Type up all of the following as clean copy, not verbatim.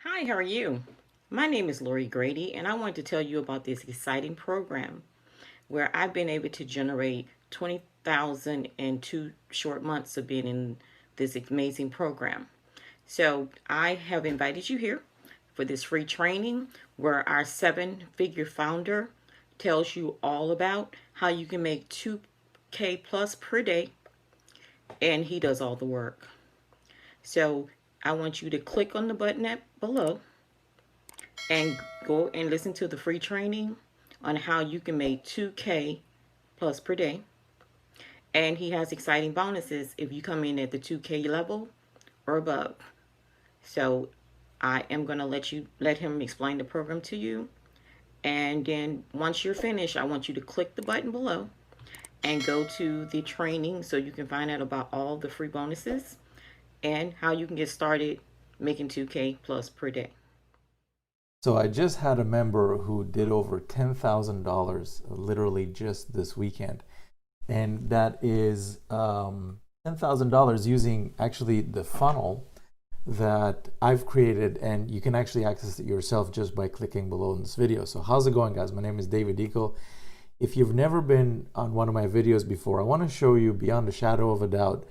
Hi, how are you? My name is Lori Grady, and I want to tell you about this exciting program where I've been able to generate 20,000 in 2 short months of being in this amazing program. So, I have invited you here for this free training where our 7-figure founder tells you all about how you can make 2K plus per day, and he does all the work. So, I want you to click on the button below and go and listen to the free training on how you can make 2K plus per day. And he has exciting bonuses if you come in at the 2K level or above. So I am going to let him explain the program to you. And then once you're finished, I want you to click the button below and go to the training so you can find out about all the free bonuses and how you can get started making 2K plus per day. So I just had a member who did over $10,000 literally just this weekend. And that is $10,000 using actually the funnel that I've created, and you can actually access it yourself just by clicking below in this video. So how's it going, guys? My name is David Deco. If you've never been on one of my videos before, I want to show you beyond a shadow of a doubt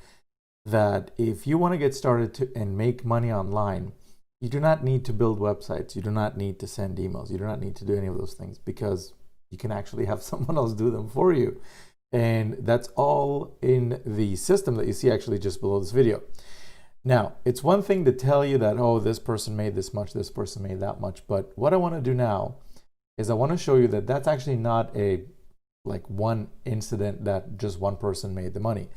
that if you want to get started and make money online, you do not need to build websites. You do not need to send emails. You do not need to do any of those things because you can actually have someone else do them for you. And that's all in the system that you see actually just below this video. Now, it's one thing to tell you that, oh, this person made this much, this person made that much. But what I want to do now is I want to show you that that's actually not a like one incident that just one person made the money.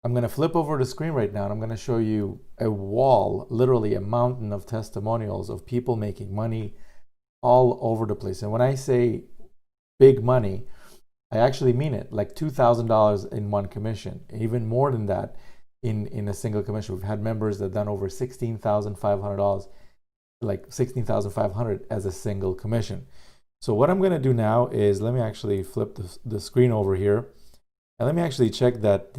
I'm going to flip over the screen right now and I'm going to show you a wall, literally a mountain of testimonials of people making money all over the place. And when I say big money, I actually mean it, like $2,000 in one commission, even more than that in a single commission. We've had members that done over $16,500, like $16,500 as a single commission. So what I'm going to do now is let me actually flip the screen over here and let me actually check that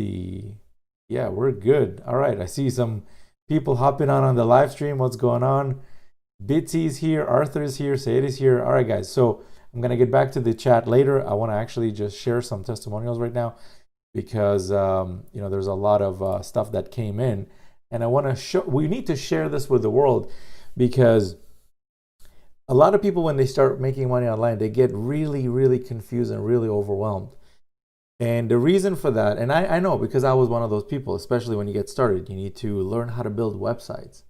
yeah, we're good. All right, I see some people hopping on the live stream. What's going on? Bitsy's here, Arthur's here, Sayed is here. All right, guys. So I'm gonna get back to the chat later. I want to actually just share some testimonials right now because there's a lot of stuff that came in, and I want to show. We need to share this with the world because a lot of people, when they start making money online, they get really, really confused and really overwhelmed. And the reason for that, and I know because I was one of those people, especially when you get started, you need to learn how to build websites.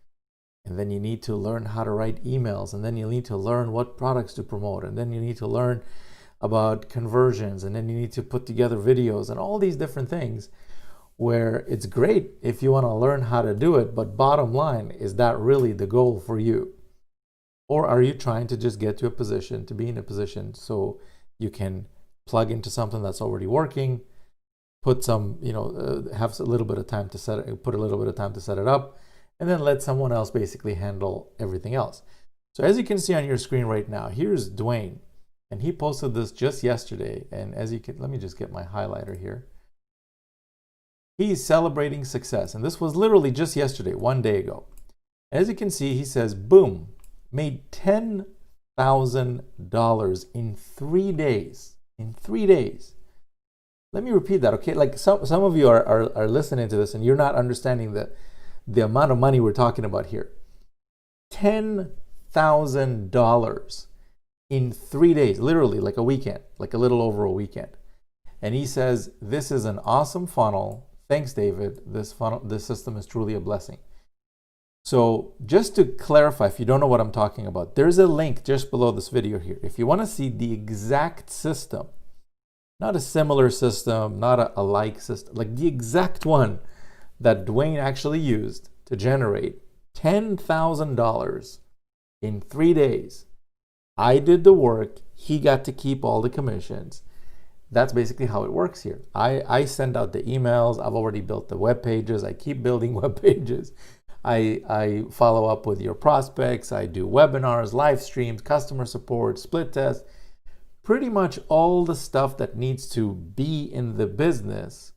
And then you need to learn how to write emails. And then you need to learn what products to promote. And then you need to learn about conversions. And then you need to put together videos and all these different things where it's great if you want to learn how to do it. But bottom line, is that really the goal for you? Or are you trying to just get to a position, to be in a position so you can plug into something that's already working, put some, have a little bit of time to put a little bit of time to set it up, and then let someone else basically handle everything else. So as you can see on your screen right now, here's Dwayne, and he posted this just yesterday. And as you can, let me just get my highlighter here. He's celebrating success, and this was literally just yesterday, one day ago. As you can see, he says, boom, made $10,000 in 3 days. In 3 days. Let me repeat that, okay? Like some of you are listening to this and you're not understanding the amount of money we're talking about here. $10,000 in 3 days, literally like a weekend, like a little over a weekend. And he says, this is an awesome funnel. Thanks, David. This system is truly a blessing. So just to clarify, if you don't know what I'm talking about, there's a link just below this video here. If you want to see the exact system, not a similar system, not a like system, like the exact one that Dwayne actually used to generate $10,000 in 3 days. I did the work. He got to keep all the commissions. That's basically how it works here. I send out the emails. I've already built the web pages. I keep building web pages. I follow up with your prospects. I do webinars, live streams, customer support, split test, pretty much all the stuff that needs to be in the business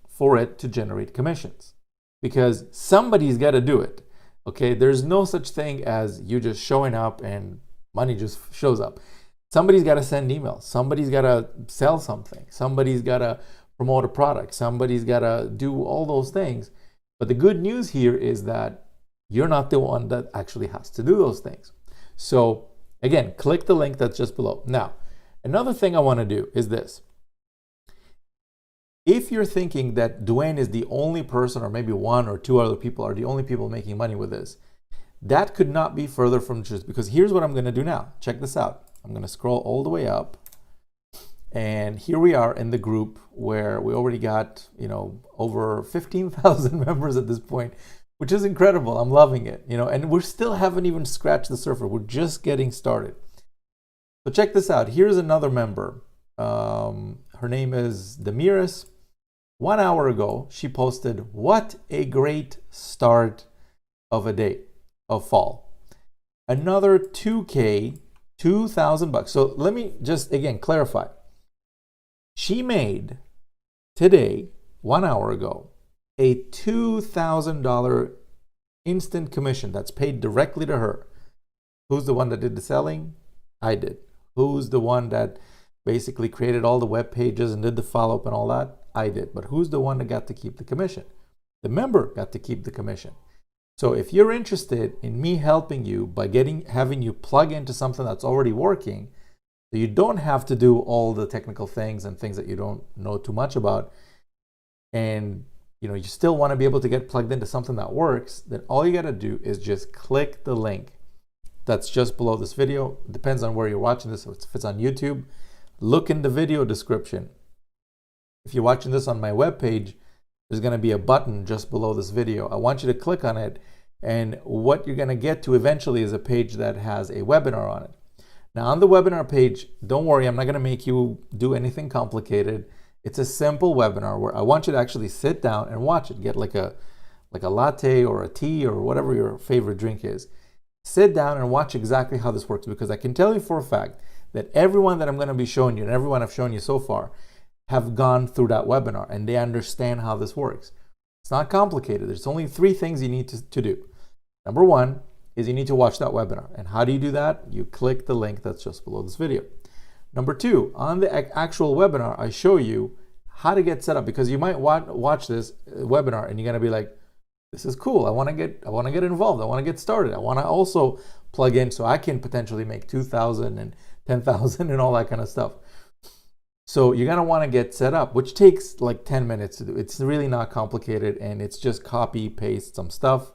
for it to generate commissions, because somebody's got to do it. Okay, there's no such thing as you just showing up and money just shows up. Somebody's got to send emails. Somebody's got to sell something. Somebody's got to promote a product. Somebody's got to do all those things. But the good news here is that you're not the one that actually has to do those things. So again, click the link that's just below. Now, another thing I want to do is this. If you're thinking that Dwayne is the only person, or maybe one or two other people are the only people making money with this, that could not be further from the truth, because here's what I'm going to do now. Check this out. I'm going to scroll all the way up, and here we are in the group where we already got, over 15,000 members at this point, which is incredible. I'm loving it, and we still haven't even scratched the surface. We're just getting started. So check this out. Here's another member. Her name is Demiris. 1 hour ago, she posted, "What a great start of a day of fall." Another 2K, $2,000. So let me just again clarify. She made today, 1 hour ago, a $2,000 instant commission that's paid directly to her. Who's the one that did the selling? I did. Who's the one that basically created all the web pages and did the follow-up and all that? I did. But who's the one that got to keep the commission? The member got to keep the commission. So if you're interested in me helping you by having you plug into something that's already working, so you don't have to do all the technical things and things that you don't know too much about, and you still want to be able to get plugged into something that works, then all you got to do is just click the link that's just below this video. It depends on where you're watching this. If it's on YouTube, look in the video description. If you're watching this on my webpage, there's going to be a button just below this video. I want you to click on it, and what you're going to get to eventually is a page that has a webinar on it. Now on the webinar page, don't worry, I'm not going to make you do anything complicated. It's a simple webinar where I want you to actually sit down and watch it. Get like a latte or a tea or whatever your favorite drink is. Sit down and watch exactly how this works, because I can tell you for a fact that everyone that I'm going to be showing you and everyone I've shown you so far have gone through that webinar and they understand how this works. It's not complicated. There's only 3 things you need to do. Number 1 is you need to watch that webinar. And how do you do that? You click the link that's just below this video. Number 2, on the actual webinar, I show you how to get set up, because you might watch this webinar and you're going to be like, this is cool. I want to get involved. I want to get started. I want to also plug in so I can potentially make 2,000 and 10,000 and all that kind of stuff. So you're going to want to get set up, which takes like 10 minutes to do. It's really not complicated, and it's just copy, paste some stuff.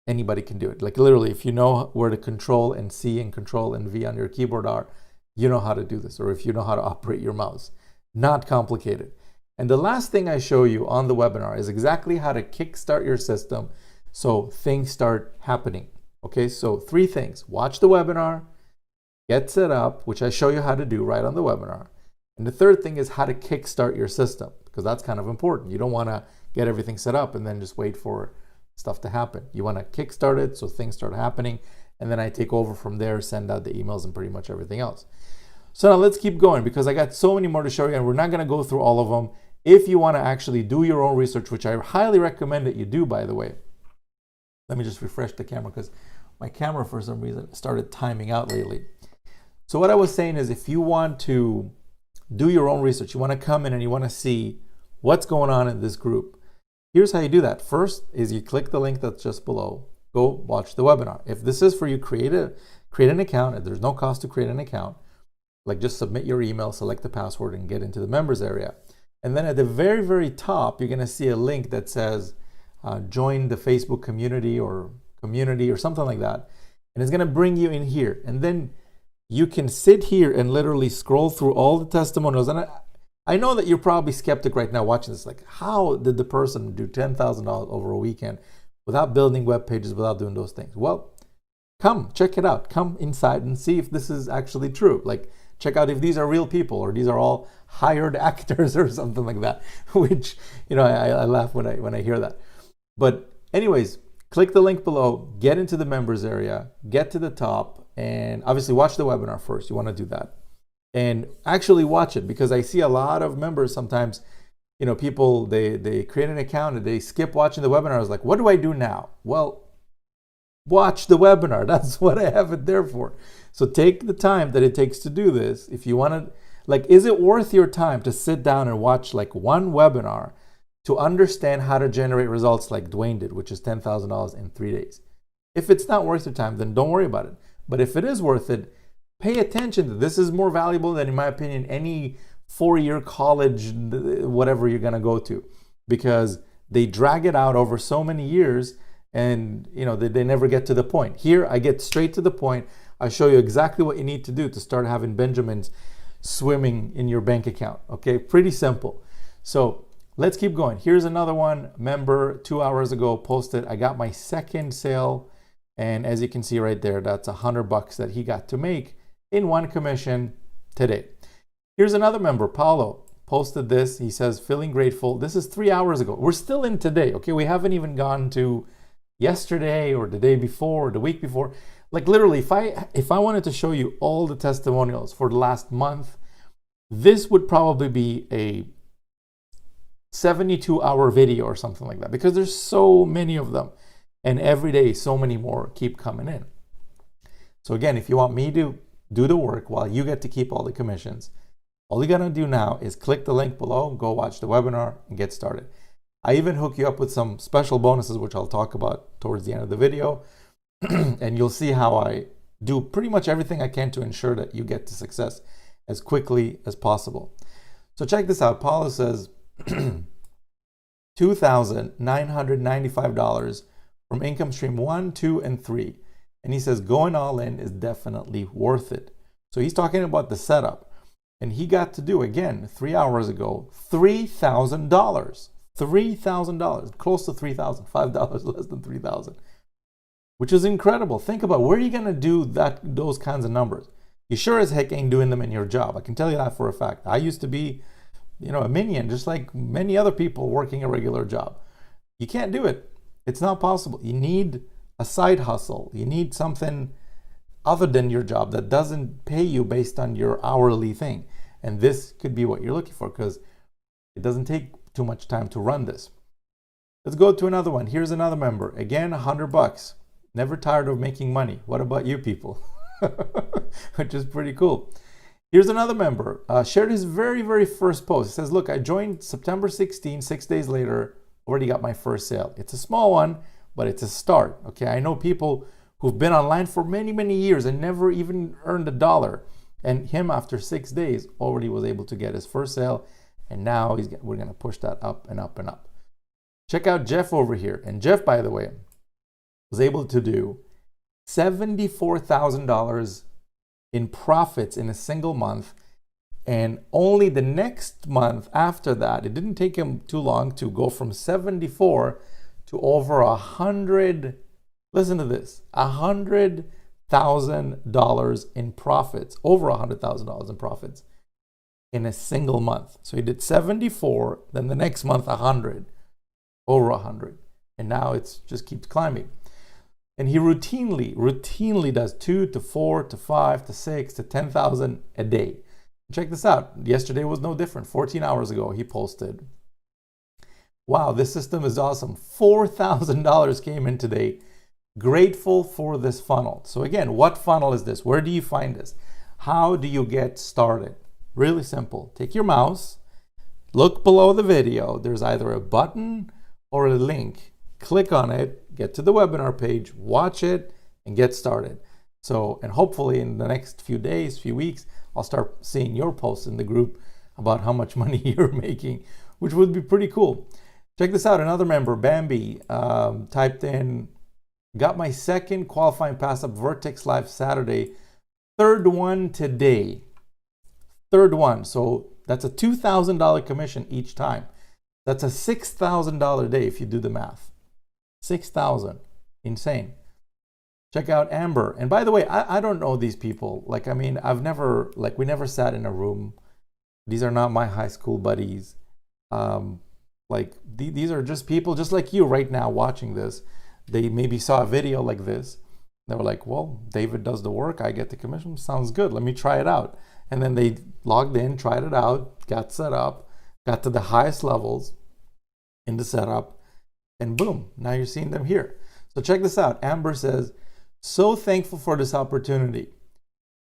Anybody can do it. Like literally, if you know where the Control and C and Control and V on your keyboard are, you know how to do this, or if you know how to operate your mouse. Not complicated. And the last thing I show you on the webinar is exactly how to kickstart your system so things start happening. Okay, so 3 things. Watch the webinar, get set up, which I show you how to do right on the webinar. And the third thing is how to kickstart your system, because that's kind of important. You don't want to get everything set up and then just wait for stuff to happen. You want to kickstart it so things start happening, and then I take over from there, send out the emails and pretty much everything else. So now let's keep going, because I got so many more to show you, and we're not going to go through all of them. If you want to actually do your own research, which I highly recommend that you do, by the way. Let me just refresh the camera, because my camera for some reason started timing out lately. So what I was saying is, if you want to do your own research, you want to come in and you want to see what's going on in this group, here's how you do that. First is you click the link that's just below. Go watch the webinar. If this is for you, create an account. There's no cost to create an account. Like just submit your email, select the password, and get into the members area. And then at the very, very top, you're going to see a link that says join the Facebook community or something like that. And it's going to bring you in here. And then you can sit here and literally scroll through all the testimonials. And I know that you're probably skeptic right now watching this. Like, how did the person do $10,000 over a weekend without building web pages, without doing those things? Well, come check it out. Come inside and see if this is actually true. Like, check out if these are real people or these are all hired actors or something like that, which, I laugh when I hear that. But anyways, click the link below, get into the members area, get to the top, and obviously watch the webinar first. You want to do that. And actually watch it, because I see a lot of members sometimes, people, they create an account and they skip watching the webinar. I was like, what do I do now? Well, watch the webinar. That's what I have it there for. So take the time that it takes to do this. If you want to, like, is it worth your time to sit down and watch like one webinar to understand how to generate results like Dwayne did, which is $10,000 in 3 days? If it's not worth your time, then don't worry about it. But if it is worth it, pay attention to this. Is more valuable than, in my opinion, any 4-year college, whatever you're going to go to, because they drag it out over so many years, and they never get to the point. Here, I get straight to the point. I show you exactly what you need to do to start having Benjamins swimming in your bank account. Okay, pretty simple. So let's keep going. Here's another one. Member 2 hours ago posted, I got my second sale. And as you can see right there, that's $100 that he got to make in one commission today. Here's another member, Paulo, posted this. He says, feeling grateful. This is 3 hours ago. We're still in today. Okay, we haven't even gone to yesterday or the day before or the week before. Like literally, if I wanted to show you all the testimonials for the last month, this would probably be a 72-hour video or something like that, because there's so many of them. And every day, so many more keep coming in. So again, if you want me to do the work while you get to keep all the commissions, all you gotta do now is click the link below, go watch the webinar, and get started. I even hook you up with some special bonuses, which I'll talk about towards the end of the video. And you'll see how I do pretty much everything I can to ensure that you get to success as quickly as possible. So check this out. Paulo says $2,995 from income stream 1, 2, and 3. And he says going all in is definitely worth it. So he's talking about the setup. And he got to do, again, 3 hours ago, $3,000. $3,000, close to $3,000, $5 less than $3,000, which is incredible. Think about, where are you going to do those kinds of numbers? You sure as heck ain't doing them in your job. I can tell you that for a fact. I used to be, a minion, just like many other people working a regular job. You can't do it. It's not possible. You need a side hustle. You need something other than your job that doesn't pay you based on your hourly thing. And this could be what you're looking for, because it doesn't take too much time to run this. Let's go to another one. Here's another member. Again, $100. Never tired of making money. What about you people? Which is pretty cool. Here's another member. Shared his very, very first post. He says, look, I joined September 16, 6 days later, already got my first sale. It's a small one, but it's a start. Okay, I know people who've been online for many, many years and never even earned $1. And him, after 6 days, already was able to get his first sale. And now we're going to push that up and up and up. Check out Jeff over here. And Jeff, by the way, was able to do $74,000 in profits in a single month. And only the next month after that, it didn't take him too long to go from 74 to over 100. Listen to this, $100,000 in profits, over $100,000 in profits in a single month. So he did 74, then the next month 100, over 100, and now it's just keeps climbing. And he routinely does 2 to 4 to 5 to 6 to 10,000 a day. Check this out. Yesterday was no different. 14 hours ago, he posted, wow, this system is awesome. $4,000 came in today. Grateful for this funnel. So again, what funnel is this? Where do you find this? How do you get started? Really simple. Take your mouse, look below the video. There's either a button or a link. Click on it, get to the webinar page, watch it, and get started. So, and hopefully in the next few days, few weeks, I'll start seeing your posts in the group about how much money you're making, which would be pretty cool. Check this out. Another member, Bambi, typed in, got my second qualifying pass up Vertex Live Saturday, third one today. Third one. So that's a $2,000 commission each time. That's a $6,000 day if you do the math. 6,000. Insane. Check out Amber. And by the way, I don't know these people. Like, I mean, we never sat in a room. These are not my high school buddies. These are just people just like you right now watching this. They maybe saw a video like this. They were like, well, David does the work. I get the commission. Sounds good. Let me try it out. And then they logged in, tried it out, got set up, got to the highest levels in the setup, and boom, now you're seeing them here. So check this out. Amber says, so thankful for this opportunity,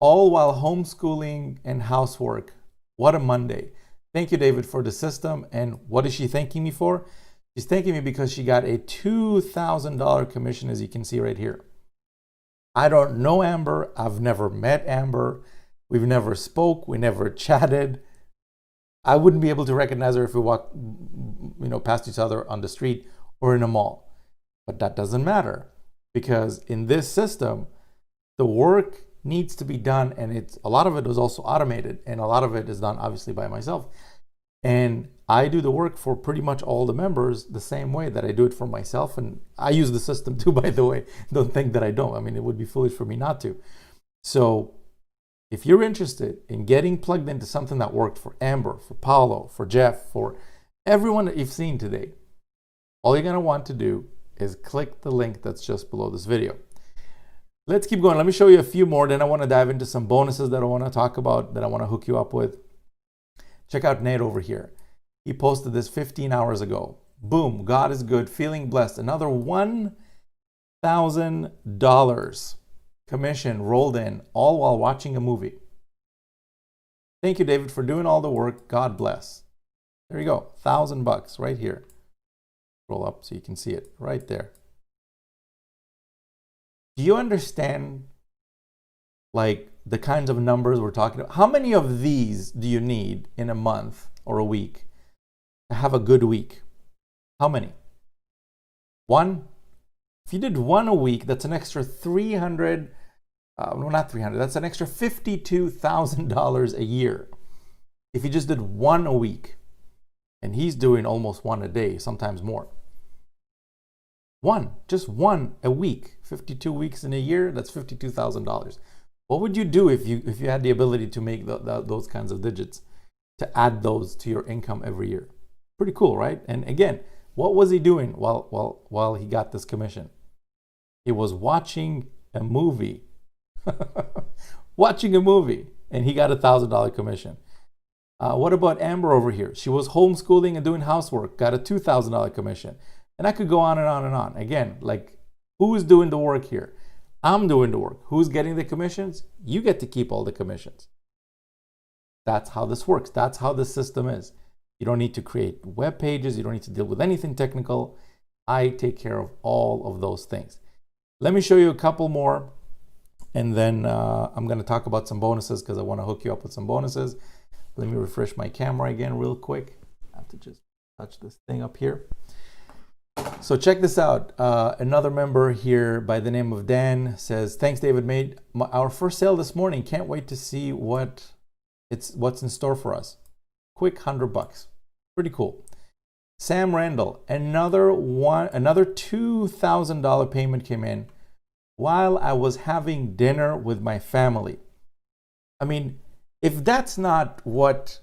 all while homeschooling and housework. What a Monday. Thank you, David, for the system. And what is she thanking me for? She's thanking me because she got a $2,000 commission, as you can see right here. I don't know Amber. I've never met Amber. We've never spoke. We never chatted. I wouldn't be able to recognize her if we walked, past each other on the street or in a mall. But that doesn't matter, because in this system, the work needs to be done, and a lot of it is also automated, and a lot of it is done obviously by myself. And I do the work for pretty much all the members the same way that I do it for myself. And I use the system too, by the way. Don't think that I don't. I mean, it would be foolish for me not to. So if you're interested in getting plugged into something that worked for Amber, for Paolo, for Jeff, for everyone that you've seen today, all you're going to want to do is click the link that's just below this video. Let's keep going. Let me show you a few more. Then I want to dive into some bonuses that I want to talk about, that I want to hook you up with. Check out Nate over here. He posted this 15 hours ago. Boom, God is good, feeling blessed. Another $1,000 commission rolled in, all while watching a movie. Thank you, David, for doing all the work. God bless. There you go, $1,000 right here. Roll up so you can see it right there. Do you understand, like, the kinds of numbers we're talking about? How many of these do you need in a month or a week to have a good week? How many? One? If you did one a week, that's an extra that's an extra $52,000 a year. If you just did one a week, and he's doing almost one a day, sometimes more. Just one a week, 52 weeks in a year, that's $52,000. What would you do if you had the ability to make those kinds of digits, to add those to your income every year? Pretty cool, right? And again, what was he doing while he got this commission? He was watching a movie. Watching a movie, and he got a $1,000 commission. What about Amber over here? She was homeschooling and doing housework, got a $2,000 commission. And I could go on and on and on. Again, like, who's doing the work here? I'm doing the work. Who's getting the commissions? You get to keep all the commissions. That's how this works. That's how the system is. You don't need to create web pages. You don't need to deal with anything technical. I take care of all of those things. Let me show you a couple more, and then I'm going to talk about some bonuses, because I want to hook you up with some bonuses. Let me refresh my camera again real quick. I have to just touch this thing up here. So check this out. Another member here by the name of Dan says, thanks, David. Made our first sale this morning. Can't wait to see what's in store for us. Quick $100. Pretty cool. Sam Randall, another $2,000 payment came in while I was having dinner with my family. I mean, if that's not what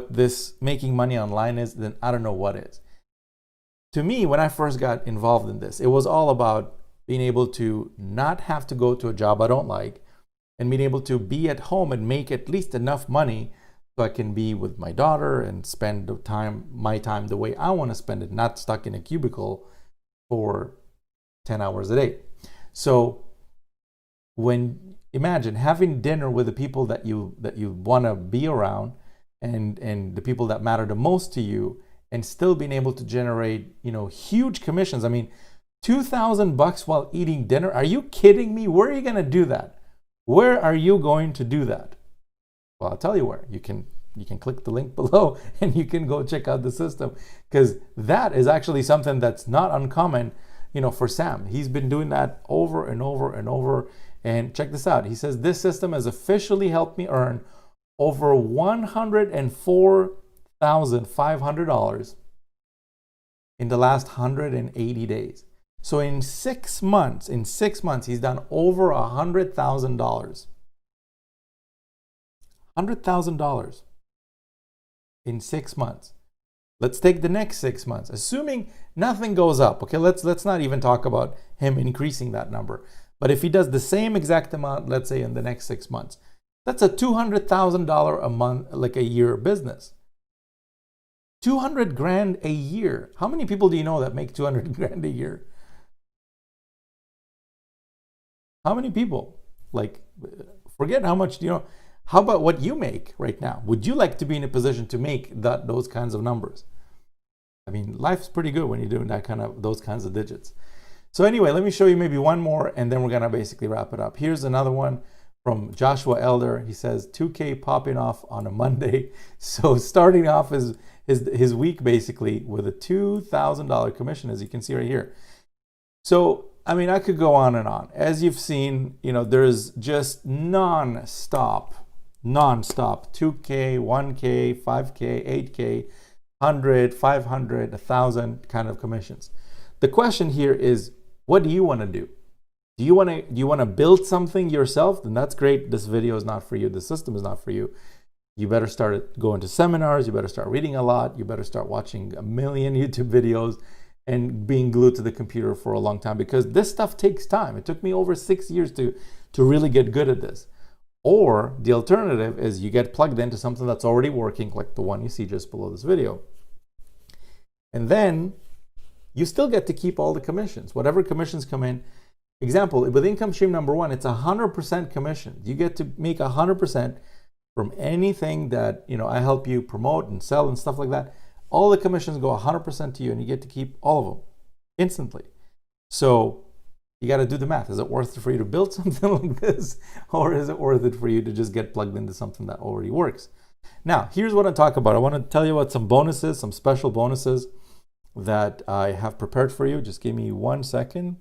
this making money online is, then I don't know what is. To me, when I first got involved in this, it was all about being able to not have to go to a job I don't like, and being able to be at home and make at least enough money so I can be with my daughter and spend my time the way I want to spend it, not stuck in a cubicle for 10 hours a day. So imagine having dinner with the people that you want to be around, and the people that matter the most to you, and still being able to generate, huge commissions. I mean, $2,000 while eating dinner. Are you kidding me? Where are you going to do that? Where are you going to do that? Well, I'll tell you where. You can click the link below, and you can go check out the system, because that is actually something that's not uncommon, for Sam. He's been doing that over and over and over. And check this out. He says, this system has officially helped me earn over $104,500 in the last 180 days. So in 6 months, he's done over $100,000. $100,000 in 6 months. Let's take the next 6 months, assuming nothing goes up. Okay, let's not even talk about him increasing that number. But if he does the same exact amount, let's say in the next 6 months, that's a $200,000 a month, like a year business. 200 grand a year. How many people do you know that make 200 grand a year? How many people? Like, forget how much, how about what you make right now? Would you like to be in a position to make those kinds of numbers? I mean, life's pretty good when you're doing those kinds of digits. So anyway, let me show you maybe one more, and then we're gonna basically wrap it up. Here's another one from Joshua Elder. He says 2K popping off on a Monday. So starting off his week basically with a $2,000 commission, as you can see right here. So, I mean, I could go on and on. As you've seen, there's just non-stop, 2K, 1K, 5K, 8K, 100, 500, 1,000 kind of commissions. The question here is, what do you want to do? Do you want to build something yourself? Then that's great. This video is not for you. The system is not for you. You better start going to seminars. You better start reading a lot. You better start watching a million YouTube videos and being glued to the computer for a long time, because this stuff takes time. It took me over 6 years to really get good at this. Or the alternative is you get plugged into something that's already working, like the one you see just below this video. And then you still get to keep all the commissions. Whatever commissions come in. Example, with income stream number one, it's 100% commission. You get to make 100% from anything that I help you promote and sell and stuff like that. All the commissions go 100% to you, and you get to keep all of them instantly. So you got to do the math. Is it worth it for you to build something like this, or is it worth it for you to just get plugged into something that already works? Now, here's what I talk about. I want to tell you about some bonuses, some special bonuses that I have prepared for you. Just give me 1 second.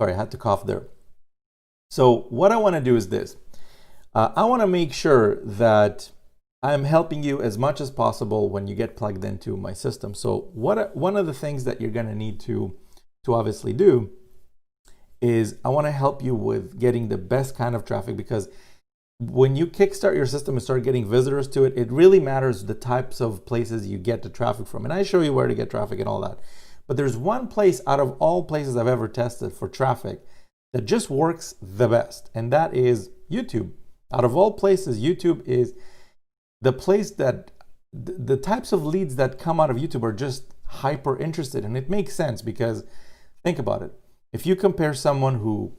Sorry, I had to cough there. So what I want to do is this. I want to make sure that I'm helping you as much as possible when you get plugged into my system. So one of the things that you're going to need to obviously do is I want to help you with getting the best kind of traffic, because when you kickstart your system and start getting visitors to it, it really matters the types of places you get the traffic from. And I show you where to get traffic and all that. But there's one place out of all places I've ever tested for traffic that just works the best, and that is YouTube. Out of all places, YouTube is the place that the types of leads that come out of YouTube are just hyper interested. And it makes sense, because think about it. If you compare someone who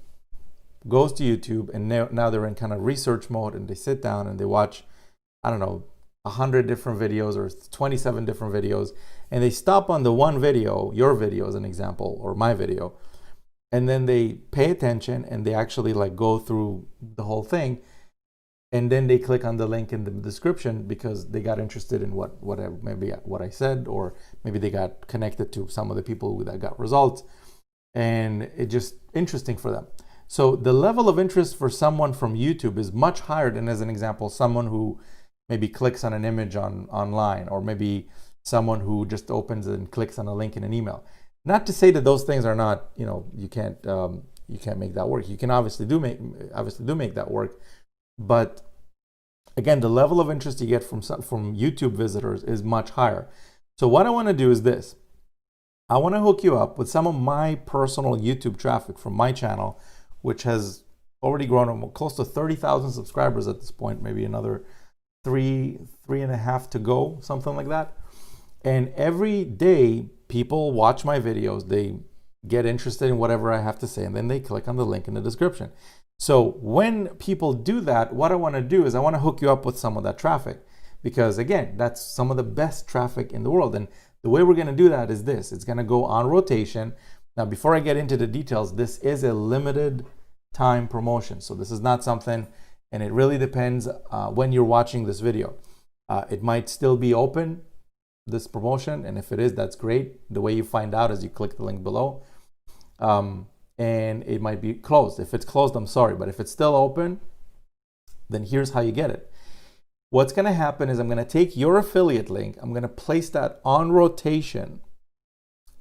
goes to YouTube and now they're in kind of research mode, and they sit down and they watch, I don't know, 100 different videos or 27 different videos, and they stop on the one video, your video as an example, or my video, and then they pay attention and they actually go through the whole thing, and then they click on the link in the description because they got interested in what I said, or maybe they got connected to some of the people that got results, and it's just interesting for them. So the level of interest for someone from YouTube is much higher than, as an example, someone who maybe clicks on an image online, or maybe someone who just opens and clicks on a link in an email. Not to say that those things are not, you can't make that work. You can obviously do make that work. But again, the level of interest you get from YouTube visitors is much higher. So what I want to do is this. I want to hook you up with some of my personal YouTube traffic from my channel, which has already grown close to 30,000 subscribers at this point, maybe another three and a half to go, something like that. And every day, people watch my videos, they get interested in whatever I have to say, and then they click on the link in the description. So when people do that, what I want to do is I want to hook you up with some of that traffic, because again, that's some of the best traffic in the world. And the way we're going to do that is this. It's going to go on rotation. Now, before I get into the details, this is a limited time promotion. So this is not something, and it really depends when you're watching this video. It might still be open, this promotion, and if it is, that's great. The way you find out is you click the link below. And it might be closed. If it's closed, I'm sorry, but if it's still open, then here's how you get it. What's going to happen is I'm going to take your affiliate link, I'm going to place that on rotation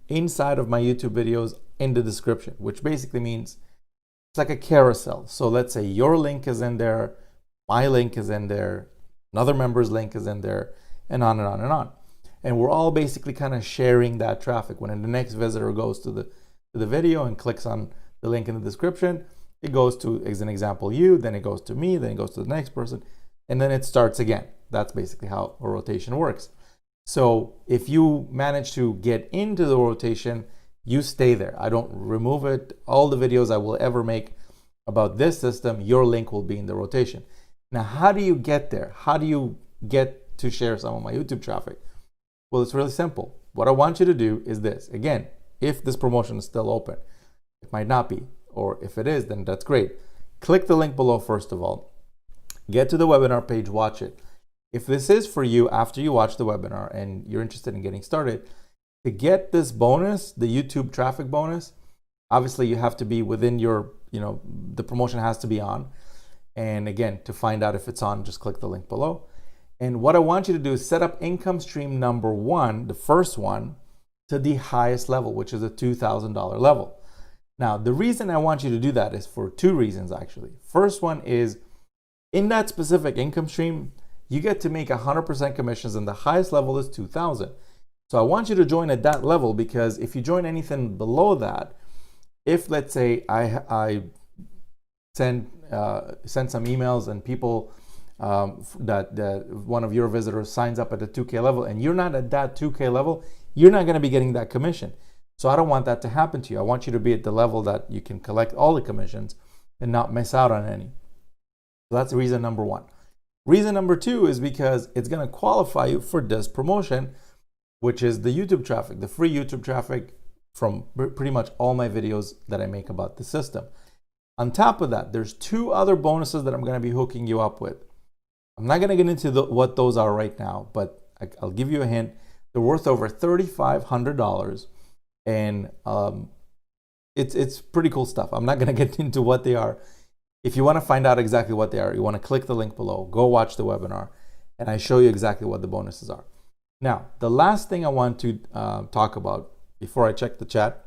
inside of my YouTube videos in the description, which basically means it's like a carousel. So let's say your link is in there, my link is in there, another member's link is in there, and on and on and on. And we're all basically kind of sharing that traffic. When the next visitor goes to the video and clicks on the link in the description, it goes to, as an example, you, then it goes to me, then it goes to the next person, and then it starts again. That's basically how a rotation works. So if you manage to get into the rotation, You stay there. I don't remove it. All the videos I will ever make about this system, your link will be in the rotation. Now, how do you get there? How do you get to share some of my YouTube traffic? Well, it's really simple. What I want you to do is this. Again, if this promotion is still open, it might not be, or if it is, then that's great. Click the link below first of all. Get to the webinar page, watch it. If this is for you after you watch the webinar and you're interested in getting started, to get this bonus, the YouTube traffic bonus, obviously you have to be within your, the promotion has to be on. And again, to find out if it's on, just click the link below. And what I want you to do is set up income stream number 1, the first one, to the highest level, which is a $2,000 level. Now, the reason I want you to do that is for 2 reasons, actually. First one is, in that specific income stream, you get to make 100% commissions, and the highest level is $2,000. So I want you to join at that level, because if you join anything below that, if let's say I send some emails and people that one of your visitors signs up at the 2K level and you're not at that 2K level, you're not going to be getting that commission. So I don't want that to happen to you. I want you to be at the level that you can collect all the commissions and not miss out on any. So that's reason number 1. Reason number 2 is because it's going to qualify you for this promotion, which is the YouTube traffic, the free YouTube traffic from pretty much all my videos that I make about the system. On top of that, there's 2 other bonuses that I'm going to be hooking you up with. I'm not going to get into what those are right now, but I'll give you a hint. They're worth over $3,500, and it's pretty cool stuff. I'm not going to get into what they are. If you want to find out exactly what they are, you want to click the link below, go watch the webinar, and I show you exactly what the bonuses are. Now, the last thing I want to talk about before I check the chat,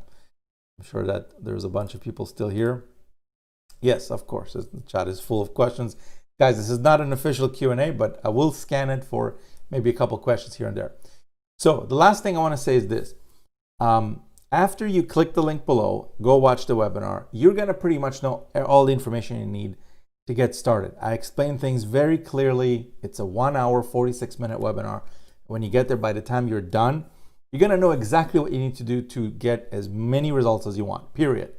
I'm sure that there's a bunch of people still here. Yes, of course, the chat is full of questions. Guys, this is not an official Q&A, but I will scan it for maybe a couple questions here and there. So the last thing I want to say is this. After you click the link below, go watch the webinar, you're going to pretty much know all the information you need to get started. I explain things very clearly. It's a 1 hour, 46-minute webinar. When you get there, by the time you're done, you're going to know exactly what you need to do to get as many results as you want, period.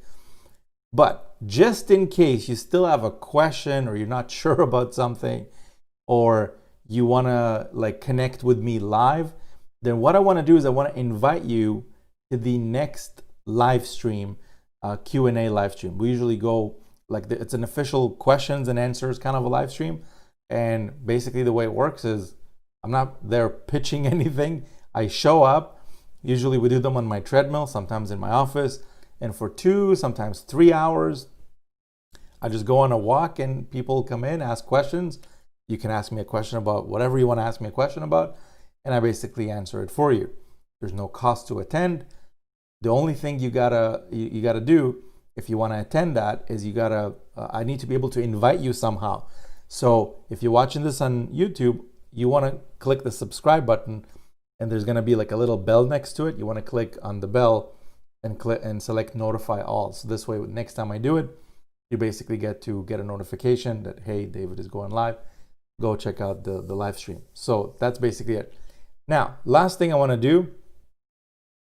But just in case you still have a question or you're not sure about something, or you want to connect with me live, then what I want to do is I want to invite you to the next live stream, Q&A live stream. We usually go it's an official questions and answers kind of a live stream. And basically the way it works is I'm not there pitching anything. I show up. Usually we do them on my treadmill, sometimes in my office. And for 2, sometimes 3 hours, I just go on a walk and people come in, ask questions. You can ask me a question about whatever you want to ask me a question about, and I basically answer it for you. There's no cost to attend. The only thing you gotta do if you want to attend that is I need to be able to invite you somehow. So if you're watching this on YouTube, you want to click the subscribe button, and there's going to be a little bell next to it. You want to click on the bell and click and select notify all. So this way, next time I do it, you basically get a notification that, hey, David is going live. Go check out the live stream. So that's basically it. Now, last thing I want to do,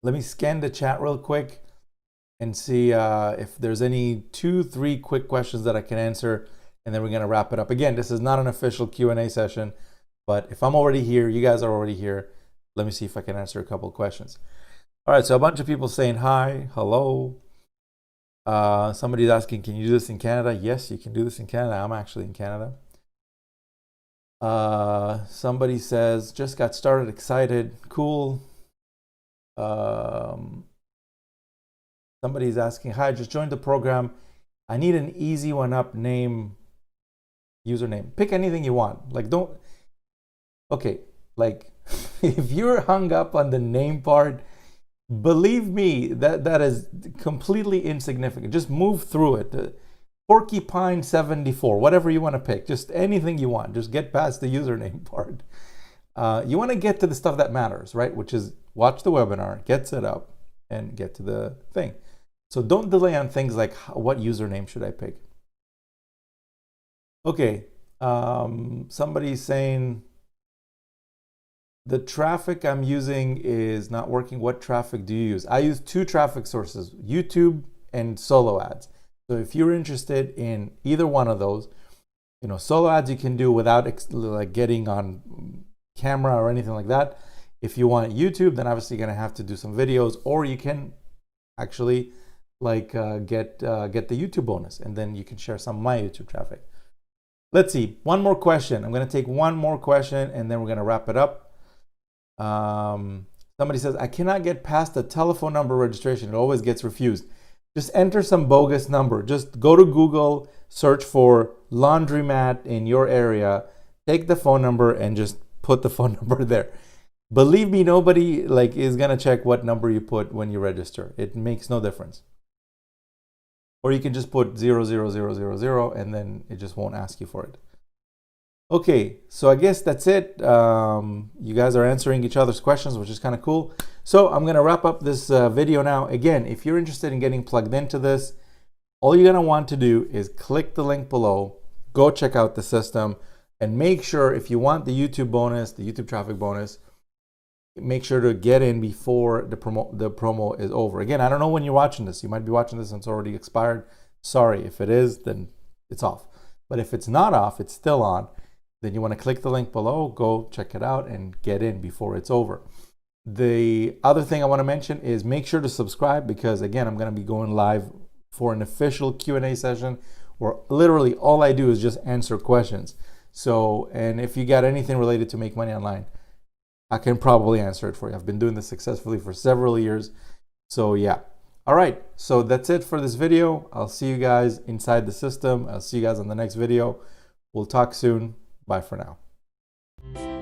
let me scan the chat real quick and see if there's any 2-3 quick questions that I can answer, and then we're going to wrap it up. Again, this is not an official Q&A session, but if I'm already here, you guys are already here, let me see if I can answer a couple of questions. All right, so a bunch of people saying hi, hello. Somebody's asking, can you do this in Canada? Yes, you can do this in Canada. I'm actually in Canada. Somebody says, just got started, excited, cool. Somebody's asking, hi, just joined the program. I need an easy one up name, username. Pick anything you want. If you're hung up on the name part, believe me, that is completely insignificant. Just move through it. Porcupine 74, whatever you want to pick, just anything you want. Just get past the username part. You want to get to the stuff that matters, right? Which is watch the webinar, get set up, and get to the thing. So don't delay on things like what username should I pick. Okay, somebody's saying the traffic I'm using is not working. What traffic do you use? I use two traffic sources, YouTube and solo ads. So if you're interested in either one of those, solo ads you can do without like getting on camera or anything like that. If you want YouTube, then obviously you're gonna have to do some videos, or you can actually like get the YouTube bonus, and then you can share some of my YouTube traffic. Let's see, one more question. I'm gonna take one more question and then we're gonna wrap it up. Somebody says, I cannot get past the telephone number registration. It always gets refused. Just enter some bogus number. Just go to Google, search for laundromat in your area, take the phone number and just put the phone number there. Believe me, nobody is gonna check what number you put when you register. It makes no difference. Or you can just put 00000 and then it just won't ask you for it. Okay, so I guess that's it. You guys are answering each other's questions, which is kind of cool. So I'm gonna wrap up this video now. Again, if you're interested in getting plugged into this, all you're gonna want to do is click the link below, go check out the system, and make sure if you want the YouTube bonus, the YouTube traffic bonus, make sure to get in before the promo is over. Again, I don't know when you're watching this. You might be watching this and it's already expired. Sorry, if it is, then it's off. But if it's not off, it's still on, then you want to click the link below, go check it out and get in before it's over. The other thing I want to mention is make sure to subscribe, because again, I'm going to be going live for an official Q&A session where literally all I do is just answer questions. So, and if you got anything related to make money online, I can probably answer it for you. I've been doing this successfully for several years. So yeah. All right. So that's it for this video. I'll see you guys inside the system. I'll see you guys on the next video. We'll talk soon. Bye for now.